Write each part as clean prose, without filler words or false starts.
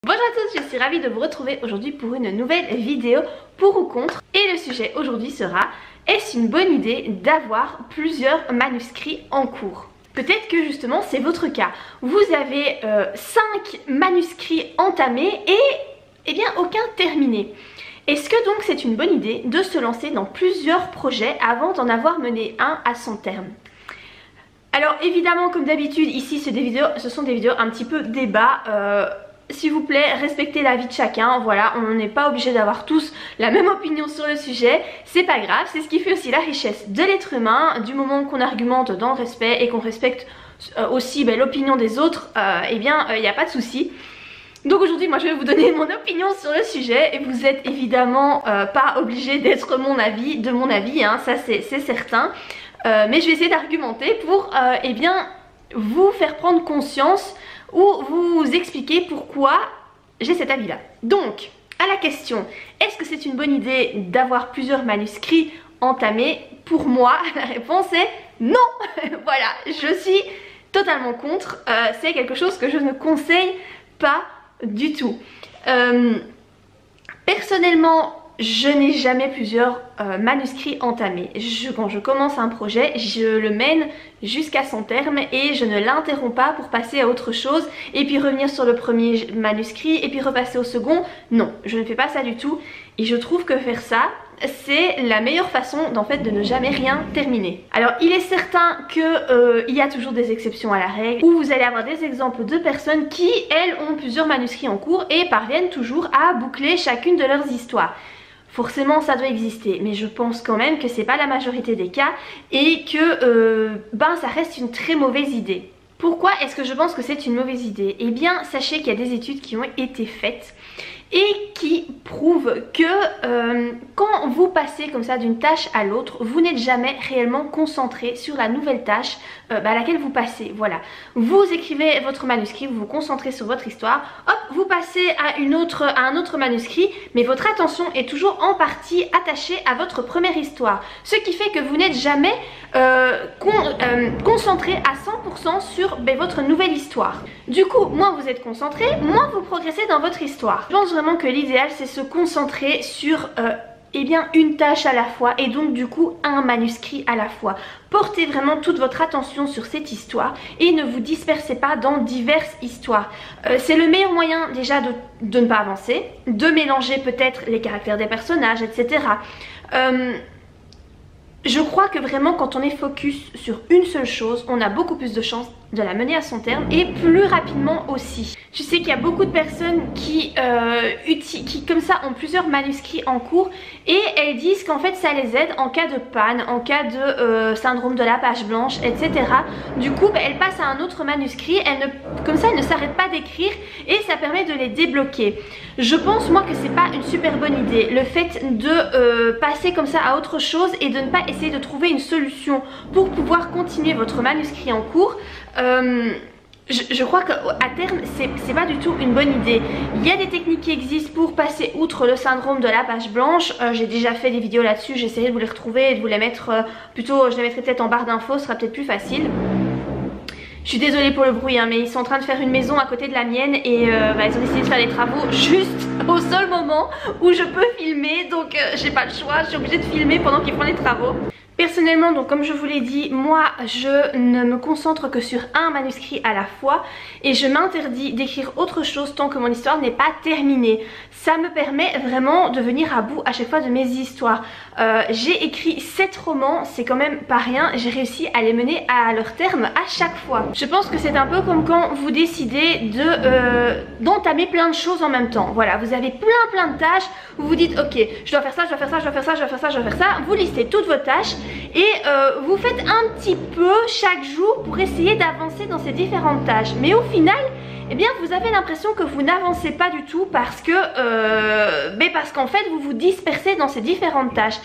Bonjour à tous, je suis ravie de vous retrouver aujourd'hui pour une nouvelle vidéo pour ou contre. Et le sujet aujourd'hui sera: est-ce une bonne idée d'avoir plusieurs manuscrits en cours? Peut-être que justement c'est votre cas. Vous avez 5 manuscrits entamés et eh bien aucun terminé. Est-ce que donc c'est une bonne idée de se lancer dans plusieurs projets avant d'en avoir mené un à son terme? Alors évidemment, comme d'habitude, ici ce sont des vidéos un petit peu débat. S'il vous plaît, respectez l'avis de chacun. Voilà, on n'est pas obligé d'avoir tous la même opinion sur le sujet. C'est pas grave, c'est ce qui fait aussi la richesse de l'être humain. Du moment qu'on argumente dans le respect et qu'on respecte aussi l'opinion des autres, eh bien il n'y a pas de souci. Donc aujourd'hui moi je vais vous donner mon opinion sur le sujet et vous êtes évidemment pas obligé d'être de mon avis, hein, ça c'est certain. Mais je vais essayer d'argumenter pour eh bien vous faire prendre conscience ou vous expliquer pourquoi j'ai cet avis là. Donc à la question, est-ce que c'est une bonne idée d'avoir plusieurs manuscrits entamés? Pour moi la réponse est non. Voilà, je suis totalement contre, c'est quelque chose que je ne conseille pas du tout. Personnellement, je n'ai jamais plusieurs manuscrits entamés. Quand je commence un projet, je le mène jusqu'à son terme et je ne l'interromps pas pour passer à autre chose et puis revenir sur le premier manuscrit et puis repasser au second. Non, je ne fais pas ça du tout et je trouve que faire ça, c'est la meilleure façon de ne jamais rien terminer. Alors il est certain que il y a toujours des exceptions à la règle où vous allez avoir des exemples de personnes qui elles ont plusieurs manuscrits en cours et parviennent toujours à boucler chacune de leurs histoires. Forcément ça doit exister, mais je pense quand même que c'est pas la majorité des cas et que ça reste une très mauvaise idée. Pourquoi est-ce que je pense que c'est une mauvaise idée? Eh bien sachez qu'il y a des études qui ont été faites et qui prouvent que quand vous passez comme ça d'une tâche à l'autre, vous n'êtes jamais réellement concentré sur la nouvelle tâche à laquelle vous passez. Voilà, vous écrivez votre manuscrit, vous vous concentrez sur votre histoire, hop, vous passez à un autre manuscrit, mais votre attention est toujours en partie attachée à votre première histoire. Ce qui fait que vous n'êtes jamais concentré à 100% sur votre nouvelle histoire. Du coup, moins vous êtes concentré, moins vous progressez dans votre histoire. Je pense vraiment que l'idéal c'est se concentrer sur une tâche à la fois et donc du coup un manuscrit à la fois. Portez vraiment toute votre attention sur cette histoire et ne vous dispersez pas dans diverses histoires. C'est le meilleur moyen déjà de ne pas avancer, de mélanger peut-être les caractères des personnages, etc. Je crois que vraiment quand on est focus sur une seule chose, on a beaucoup plus de chances de la mener à son terme et plus rapidement aussi. Je sais qu'il y a beaucoup de personnes qui comme ça ont plusieurs manuscrits en cours et elles disent qu'en fait ça les aide en cas de panne, en cas de syndrome de la page blanche, etc. Du coup elles passent à un autre manuscrit, comme ça elles ne s'arrêtent pas d'écrire et ça permet de les débloquer. Je pense moi que c'est pas une super bonne idée le fait de passer comme ça à autre chose et de ne pas essayer de trouver une solution pour pouvoir continuer votre manuscrit en cours. Je crois qu'à terme c'est pas du tout une bonne idée. Il y a des techniques qui existent pour passer outre le syndrome de la page blanche. J'ai déjà fait des vidéos là-dessus, j'essaierai de vous les retrouver et de vous les mettre je les mettrai peut-être en barre d'infos, ce sera peut-être plus facile. Je suis désolée pour le bruit mais ils sont en train de faire une maison à côté de la mienne et ils ont décidé de faire des travaux juste au seul moment où je peux filmer, donc j'ai pas le choix, je suis obligée de filmer pendant qu'ils font les travaux. Personnellement, donc comme je vous l'ai dit, moi je ne me concentre que sur un manuscrit à la fois et je m'interdis d'écrire autre chose tant que mon histoire n'est pas terminée. Ça me permet vraiment de venir à bout à chaque fois de mes histoires. J'ai écrit 7 romans, c'est quand même pas rien, j'ai réussi à les mener à leur terme à chaque fois. Je pense que c'est un peu comme quand vous décidez d'entamer plein de choses en même temps. Voilà, vous avez plein de tâches, vous vous dites ok, je dois faire ça, je dois faire ça, je dois faire ça, je dois faire ça, je dois faire ça. Vous listez toutes vos tâches et vous faites un petit peu chaque jour pour essayer d'avancer dans ces différentes tâches. Mais au final, eh bien vous avez l'impression que vous n'avancez pas du tout parce qu'en fait vous vous dispersez dans ces différentes tâches.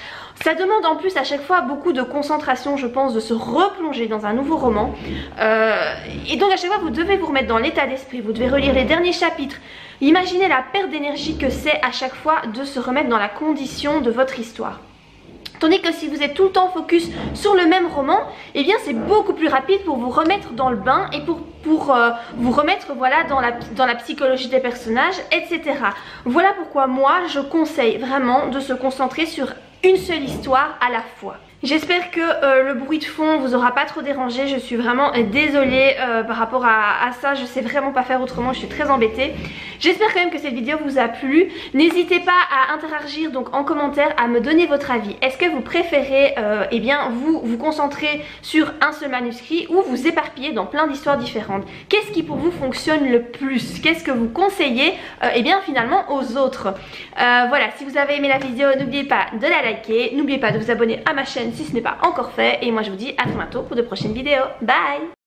Ça demande en plus à chaque fois beaucoup de concentration, je pense, de se replonger dans un nouveau roman. Et donc à chaque fois vous devez vous remettre dans l'état d'esprit, vous devez relire les derniers chapitres. Imaginez la perte d'énergie que c'est à chaque fois de se remettre dans la condition de votre histoire. Tandis que si vous êtes tout le temps focus sur le même roman, eh bien c'est beaucoup plus rapide pour vous remettre dans le bain et pour vous remettre voilà, dans la psychologie des personnages, etc. Voilà pourquoi moi je conseille vraiment de se concentrer sur une seule histoire à la fois. J'espère que le bruit de fond vous aura pas trop dérangé. Je suis vraiment désolée par rapport à ça. Je sais vraiment pas faire autrement, je suis très embêtée. J'espère quand même que cette vidéo vous a plu. N'hésitez pas à interagir donc en commentaire, à me donner votre avis. Est-ce que vous préférez eh bien vous concentrer sur un seul manuscrit ou vous éparpiller dans plein d'histoires différentes? Qu'est-ce qui pour vous fonctionne le plus? Qu'est-ce que vous conseillez eh bien finalement aux autres? Voilà, si vous avez aimé la vidéo, n'oubliez pas de la liker. N'oubliez pas de vous abonner à ma chaîne si ce n'est pas encore fait, et moi je vous dis à très bientôt pour de prochaines vidéos. Bye!